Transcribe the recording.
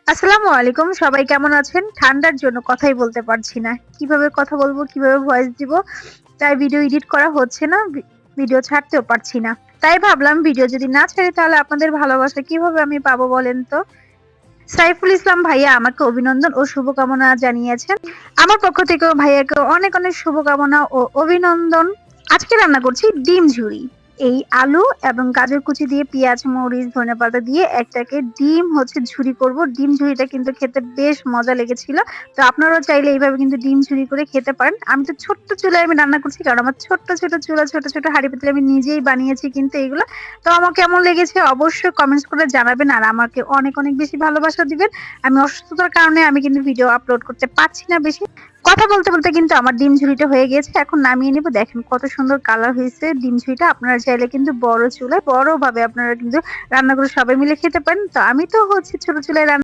আসসালামু আলাইকুম। সবাই কেমন আছেন? ঠান্ডার জন্য কথাই বলতে পারছি না। কিভাবে কথা বলবো, কিভাবে ভয়েস দিব? তাই ভিডিও এডিট করা হচ্ছে না। ভিডিও ছাড়তেও পারছি না। তাই ভাবলাম ভিডিও যদি না ছাড়ি তাহলে আপনাদের ভালোবাসা কিভাবে আমি পাবো বলেন তো? সাইফুল ইসলাম ভাইয়া আমাকে অভিনন্দন ও শুভকামনা জানিয়েছেন। আমার পক্ষ থেকেও ভাইয়াকে অনেক অনেক শুভকামনা ও অভিনন্দন। আজকে রান্না করছি ডিম ঝুরি। এই আলু এবং গাজর কুচি দিয়ে পেঁয়াজ, মরিচ, ধনেপাতা দিয়ে একটাকে ডিম ঝুরি করব। ডিম ঝুরিটা কিন্তু খেতে বেশ মজা লেগেছিল। তো আপনারাও চাইলে এইভাবে কিন্তু ডিম ঝুরি করে খেতে পারেন। আমি তো ছোট্ট চুলায় আমি রান্না করছি কারণ আমার ছোট্ট ছোট চুলা, ছোট ছোট হাঁড়ি পাতিলে আমি নিজেই বানিয়েছি কিন্তু এগুলো। তো আমার কেমন লেগেছে অবশ্যই কমেন্টস করে জানাবেন আর আমাকে অনেক অনেক বেশি ভালোবাসা দিবেন। আমি অসুস্থতার কারণে আমি কিন্তু ভিডিও আপলোড করতে পারছি না বেশি। কথা বলতে বলতে কিন্তু আমার ডিম ঝুড়িটা হয়ে গেছে। এখন নামিয়ে নিব। দেখেন কত সুন্দর কালার হয়েছে ডিম ঝুড়িটা। আপনারা চাইলে কিন্তু বড় চুলায় বড়ভাবে আপনারা কিন্তু রান্না করে সবাই মিলে খেতে পারেন। তো আমি তো ছোট চুলায় রান্না